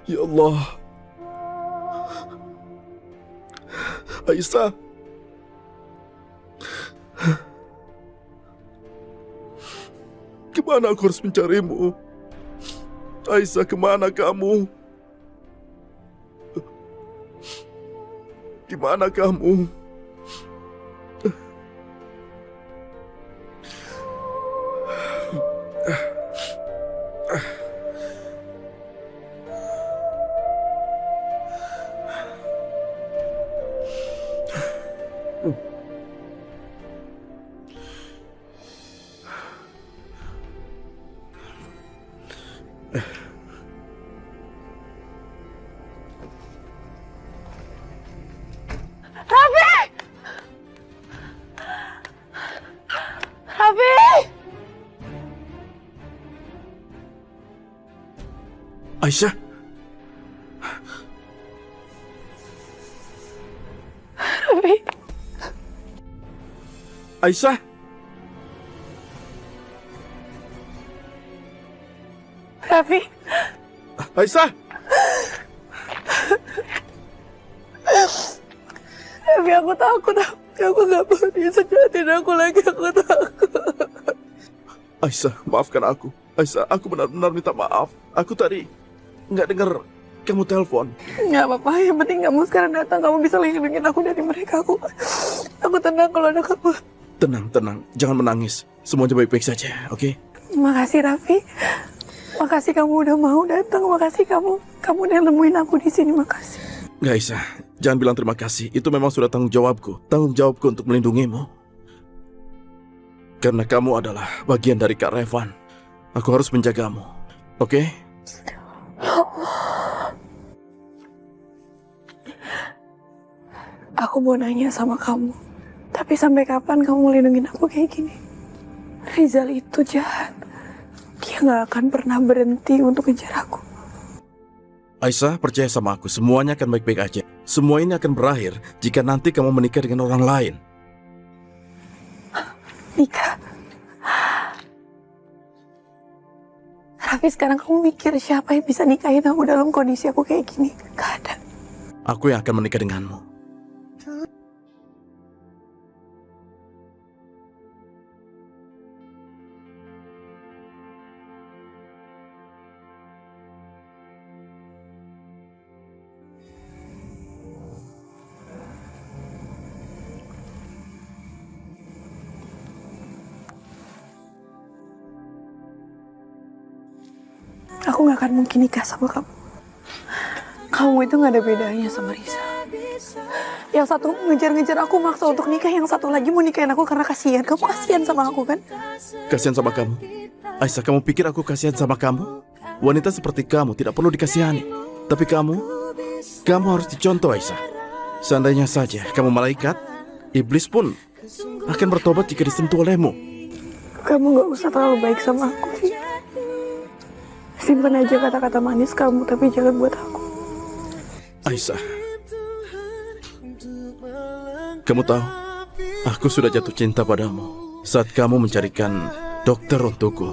Ya Allah. Aisyah. Kemana aku harus mencarimu? Aisyah, kemana kamu? Di mana kamu? Aisyah. Raffi. Aisyah. Raffi. Aisyah. Raffi, aku takut. Aku gak mau dia sejahatin aku lagi. Aku takut. Aisyah, maafkan aku. Aisyah, aku benar-benar minta maaf. Aku tadi nggak dengar kamu telepon. Gak apa-apa, yang penting kamu sekarang datang. Kamu bisa lindungin aku dari mereka. Aku tenang kalau ada kamu. Tenang. Jangan menangis. Semuanya baik-baik saja, oke? Makasih Raffi. Makasih kamu udah mau datang. Makasih kamu udah nemuin aku di sini. Makasih. Nggak, Aisyah. Jangan bilang terima kasih. Itu memang sudah tanggung jawabku. Tanggung jawabku untuk melindungimu. Karena kamu adalah bagian dari Kak Revan. Aku harus menjagamu, oke? Aku mau nanya sama kamu. Tapi sampai kapan kamu lindungin aku kayak gini? Rizal itu jahat. Dia gak akan pernah berhenti untuk ngejar aku. Aisyah, percaya sama aku. Semuanya akan baik-baik aja. Semua ini akan berakhir jika nanti kamu menikah dengan orang lain. Nikah? Raffi, sekarang kamu mikir siapa yang bisa nikahin aku dalam kondisi aku kayak gini? Gak ada. Aku yang akan menikah denganmu. Aku gak akan mungkin nikah sama kamu. Kamu itu gak ada bedanya sama Risa. Yang satu ngejar-ngejar aku maksa untuk nikah, yang satu lagi mau nikahin aku karena kasihan. Kamu kasihan sama aku kan? Kasihan sama kamu? Aisyah, kamu pikir aku kasihan sama kamu? Wanita seperti kamu tidak perlu dikasihani. Tapi kamu harus dicontoh, Aisyah. Seandainya saja kamu malaikat, iblis pun akan bertobat jika disentuh olehmu. Kamu gak usah terlalu baik sama aku, Vi. Simpan aja kata-kata manis kamu, tapi jangan buat aku. Aisyah, kamu tahu, aku sudah jatuh cinta padamu saat kamu mencarikan dokter untukku.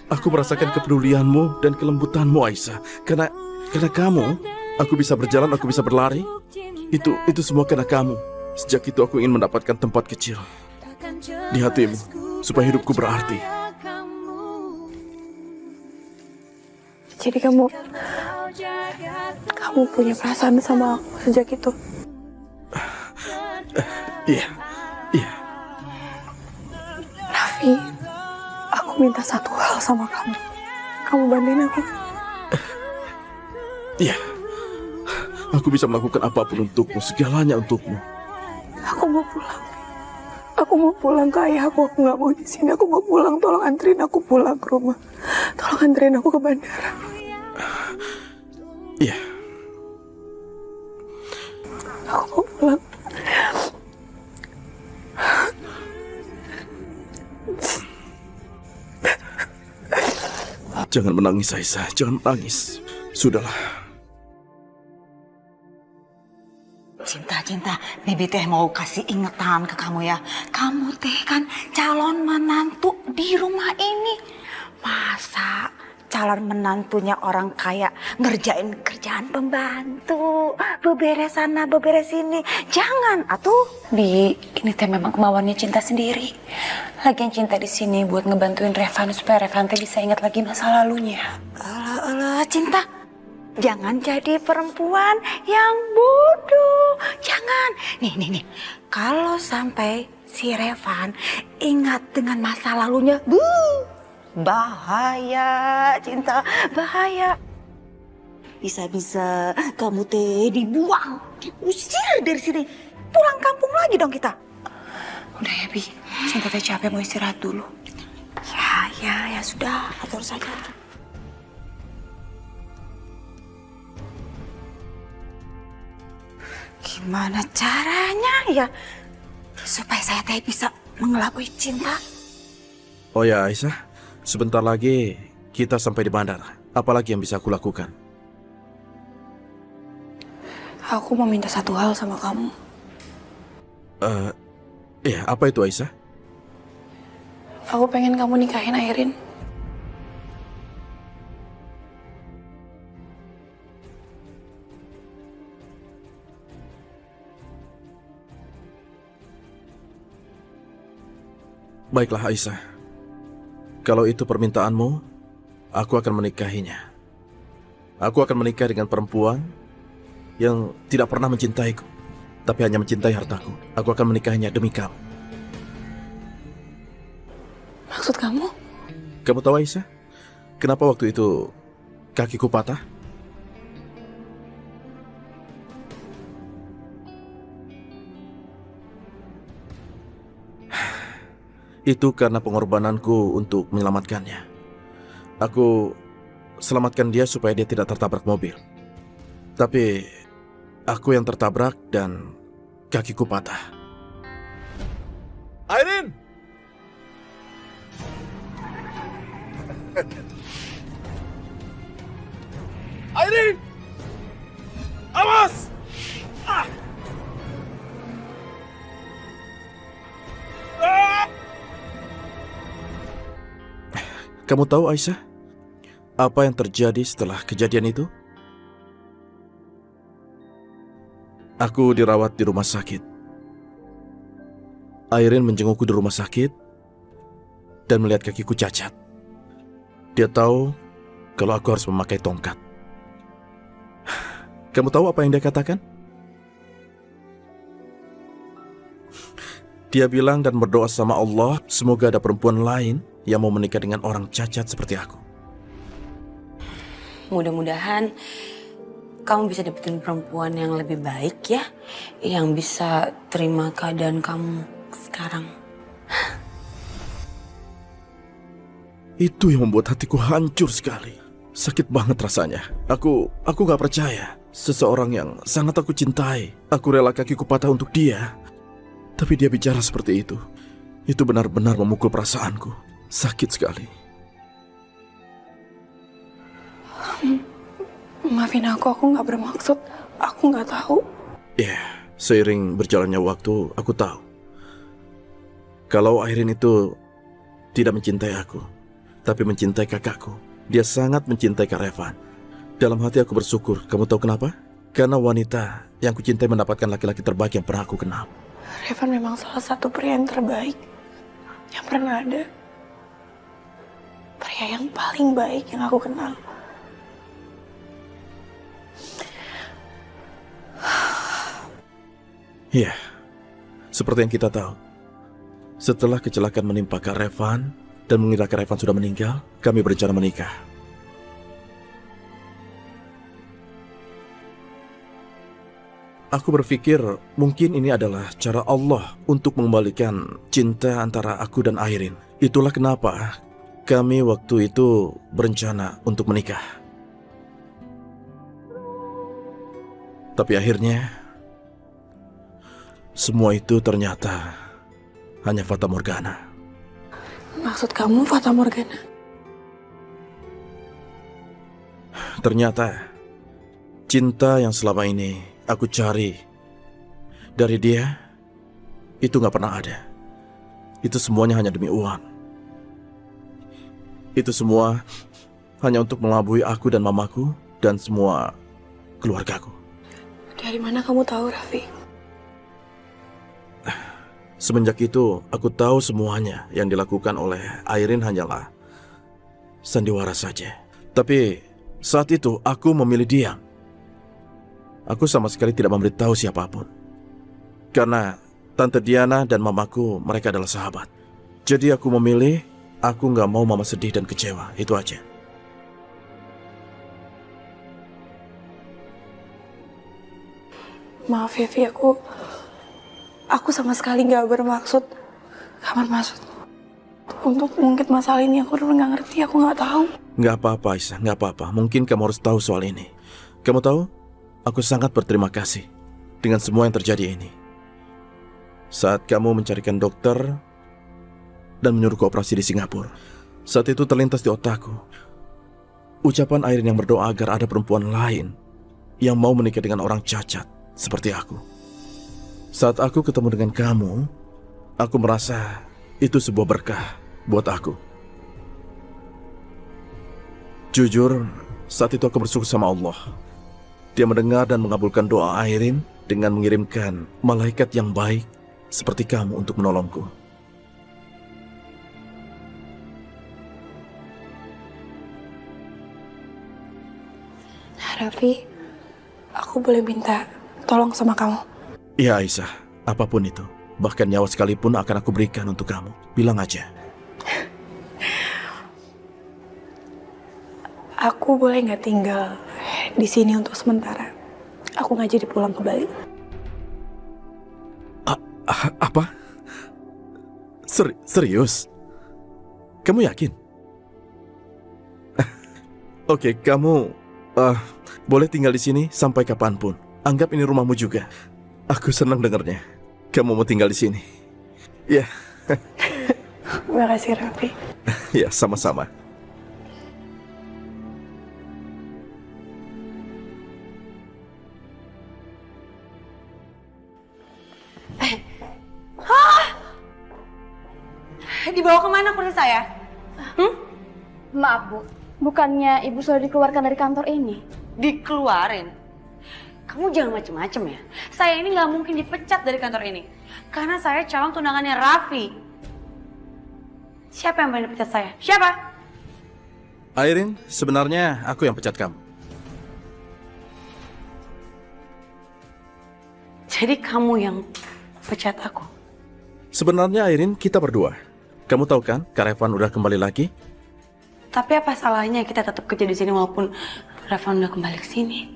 Aku merasakan kepedulianmu dan kelembutanmu, Aisyah. Karena kamu, aku bisa berjalan, aku bisa berlari. Itu semua karena kamu. Sejak itu aku ingin mendapatkan tempat kecil di hatimu supaya hidupku berarti. Jadi kamu punya perasaan sama aku sejak itu? Iya. Raffi, aku minta satu hal sama kamu. Kamu bantuin aku. Iya. Aku bisa melakukan apapun untukmu, segalanya untukmu. Aku mau pulang. Aku mau pulang ke ayahku. Aku nggak mau di sini. Aku mau pulang. Tolong anterin aku pulang ke rumah. Tolong anterin aku ke bandara. Iya. Aku mau pulang. Jangan menangis, Aisyah. Jangan menangis. Sudahlah. Cinta, Bibi teh mau kasih ingetan ke kamu ya. Kamu teh kan calon menantu di rumah ini. Masa calon menantunya orang kaya ngerjain kerjaan pembantu, beberes sana, beberes sini. Jangan, atuh. Bi, ini teh memang kemauannya Cinta sendiri. Lagian Cinta di sini buat ngebantuin Revan supaya Revan teh bisa ingat lagi masa lalunya. Alah, Cinta. Jangan jadi perempuan yang bodoh. Jangan. Nih. Kalau sampai si Revan ingat dengan masa lalunya, bahaya, Cinta, bahaya. Bisa-bisa kamu teh dibuang, diusir dari sini. Pulang kampung lagi dong kita. Udah ya Bi, Cinta teh capek mau istirahat dulu. Ya sudah, atur saja. Gimana caranya ya supaya saya teh bisa mengelabui Cinta? Oh ya Aisyah, sebentar lagi kita sampai di bandara. Apalagi yang bisa aku lakukan? Aku mau minta satu hal sama kamu. Ya, apa itu Aisyah? Aku pengen kamu nikahin Airin. Baiklah Aisyah, kalau itu permintaanmu, aku akan menikahinya. Aku akan menikah dengan perempuan yang tidak pernah mencintaiku, tapi hanya mencintai hartaku. Aku akan menikahinya demi kamu. Maksud kamu? Kamu tahu Aisyah, kenapa waktu itu kakiku patah? Itu karena pengorbananku untuk menyelamatkannya. Aku selamatkan dia supaya dia tidak tertabrak mobil. Tapi aku yang tertabrak dan kakiku patah. Airin! Airin! Awas! Ah! Ah! Kamu tahu Aisyah, apa yang terjadi setelah kejadian itu? Aku dirawat di rumah sakit. Airin menjengukku di rumah sakit dan melihat kakiku cacat. Dia tahu kalau aku harus memakai tongkat. Kamu tahu apa yang dia katakan? Dia bilang dan berdoa sama Allah, semoga ada perempuan lain yang mau menikah dengan orang cacat seperti aku. Mudah-mudahan kamu bisa dapetin perempuan yang lebih baik ya, yang bisa terima keadaan kamu sekarang. Itu yang membuat hatiku hancur sekali. Sakit banget rasanya. Aku gak percaya. Seseorang yang sangat aku cintai, aku rela kakiku patah untuk dia. Tapi dia bicara seperti itu. Itu benar-benar memukul perasaanku. Sakit sekali. Maafin aku gak bermaksud. Aku gak tahu. Ya, seiring berjalannya waktu, aku tahu. Kalau Airin itu tidak mencintai aku, tapi mencintai kakakku. Dia sangat mencintai Kak Revan. Dalam hati aku bersyukur. Kamu tahu kenapa? Karena wanita yang kucintai mendapatkan laki-laki terbaik yang pernah aku kenal. Revan memang salah satu pria yang terbaik yang pernah ada. Pria yang paling baik yang aku kenal. Iya, seperti yang kita tahu. Setelah kecelakaan menimpa Kak Revan dan mengira Kak Revan sudah meninggal, kami berencana menikah. Aku berpikir mungkin ini adalah cara Allah untuk mengembalikan cinta antara aku dan Airin. Itulah kenapa kami waktu itu berencana untuk menikah. Tapi akhirnya semua itu ternyata hanya fata morgana. Maksud kamu fata morgana? Ternyata cinta yang selama ini aku cari dari dia itu gak pernah ada. Itu semuanya hanya demi uang. Itu semua hanya untuk melabui aku dan mamaku dan semua keluargaku. Dari mana kamu tahu, Raffi? Semenjak itu, aku tahu semuanya yang dilakukan oleh Airin hanyalah sandiwara saja. Tapi saat itu aku memilih diam. Aku sama sekali tidak memberitahu siapapun. Karena Tante Diana dan mamaku, mereka adalah sahabat. Jadi aku memilih, aku nggak mau mama sedih dan kecewa. Itu aja. Maaf ya, Vi, aku sama sekali nggak bermaksud. Kapan maksud? Untuk mengungkit masalah ini, aku udah nggak ngerti, aku nggak tahu. Nggak apa-apa, Aisyah, nggak apa-apa. Mungkin kamu harus tahu soal ini. Kamu tahu, aku sangat berterima kasih dengan semua yang terjadi ini. Saat kamu mencarikan dokter dan menyuruhku operasi di Singapura, saat itu terlintas di otakku ucapan Airin yang berdoa agar ada perempuan lain yang mau menikah dengan orang cacat seperti aku. Saat aku ketemu dengan kamu, aku merasa itu sebuah berkah buat aku. Jujur, saat itu aku bersyukur sama Allah. Dia mendengar dan mengabulkan doa Airin dengan mengirimkan malaikat yang baik seperti kamu untuk menolongku. Raffi, aku boleh minta tolong sama kamu? Ya Aisyah, apapun itu, bahkan nyawa sekalipun akan aku berikan untuk kamu. Bilang aja. Aku boleh nggak tinggal di sini untuk sementara? Aku nggak jadi pulang ke Bali. Apa? Serius? Kamu yakin? Oke, kamu boleh tinggal di sini sampai kapanpun. Anggap ini rumahmu juga. Aku senang dengarnya. Kamu mau tinggal di sini. Ya. Terima kasih, Raffi. Ya, sama-sama. Dibawa kemana kursi saya? Maaf Bu, bukannya Ibu sudah dikeluarkan dari kantor ini? Dikeluarin? Kamu jangan macem-macem ya. Saya ini nggak mungkin dipecat dari kantor ini. Karena saya calon tunangannya Raffi. Siapa yang berani pecat saya? Siapa? Airin, sebenarnya aku yang pecat kamu. Jadi kamu yang pecat aku? Sebenarnya Airin, kita berdua. Kamu tahu kan, Kak Revan udah kembali lagi? Tapi apa salahnya kita tetap kerja di sini walaupun Revan udah kembali ke sini?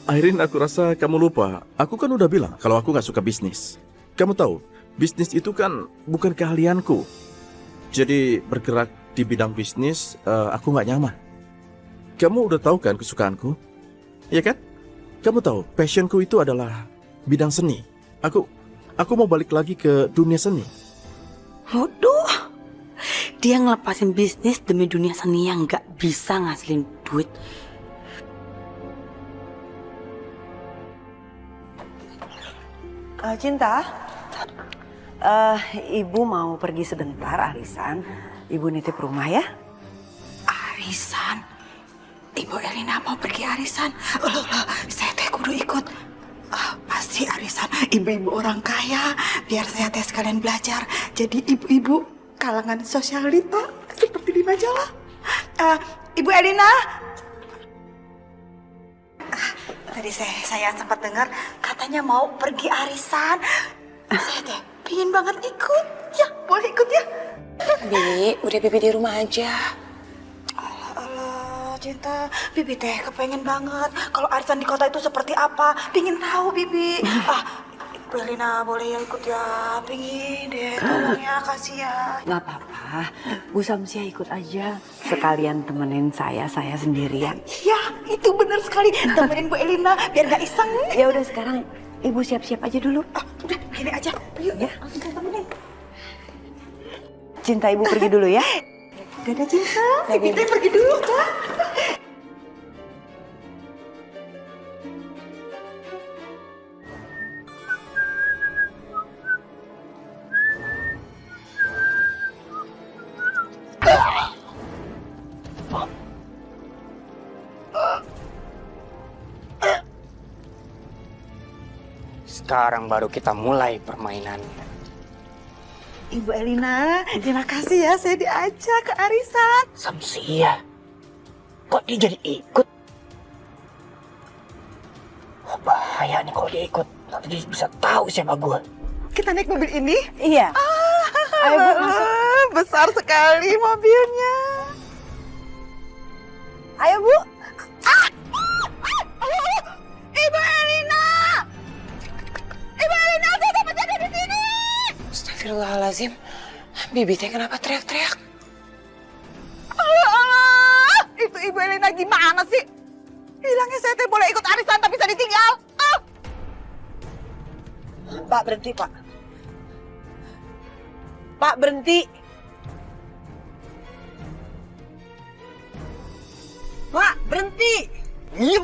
Airin, aku rasa kamu lupa. Aku kan udah bilang kalau aku gak suka bisnis. Kamu tahu, bisnis itu kan bukan keahlianku. Jadi bergerak di bidang bisnis, aku gak nyaman. Kamu udah tahu kan kesukaanku? Iya kan? Kamu tahu, passionku itu adalah bidang seni. Aku mau balik lagi ke dunia seni. Waduh, dia ngelepasin bisnis demi dunia seni yang gak bisa ngasilin duit. Cinta, Ibu mau pergi sebentar arisan. Ibu nitip rumah ya. Arisan? Ibu Elina mau pergi arisan? Loh, saya teh kudu ikut. Pasti arisan ibu-ibu orang kaya. Biar saya teh sekalian belajar. Jadi ibu-ibu kalangan sosialita seperti di majalah. Ibu Elina. Tadi saya sempat dengar katanya mau pergi arisan. Saya teh pingin banget ikut. Ya, boleh ikut ya? Bi, udah Bibi di rumah aja. Alah, Cinta, Bibi teh kepengen banget kalau arisan di kota itu seperti apa. Pingin tahu, Bibi. Ibu Elina boleh ya ikut ya? Pingin deh, tolong ya, kasih ya. Gak apa-apa, Bu Samsia ikut aja. Sekalian temenin saya sendirian. Ya, itu benar sekali. Temenin Bu Elina biar gak iseng. Ya udah sekarang Ibu siap-siap aja dulu. Udah, gini aja. Yuk, Ya. langsung saya temenin. Cinta Ibu pergi dulu ya. Gak ada Cinta, Bibi teh pergi dulu, Kak. Sekarang baru kita mulai permainannya. Ibu Elina, terima kasih ya saya diajak ke arisan. Samsia, kok dia jadi ikut? Oh, bahaya nih kalau dia ikut. Nanti dia bisa tahu siapa gue. Kita naik mobil ini? Iya. Ayo Bu, masuk. Besar sekali mobilnya. Ayo Bu. Ibu Elina! Ibu Elina, saya dapat jadi di sini. Astagfirullahaladzim. Bibi teh kenapa teriak-teriak? Allah, itu Ibu Elina gimana sih? Bilangnya saya teh boleh ikut arisan tapi bisa ditinggal. Pak, berhenti, Pak. Pak, berhenti. Pak, berhenti. Iya,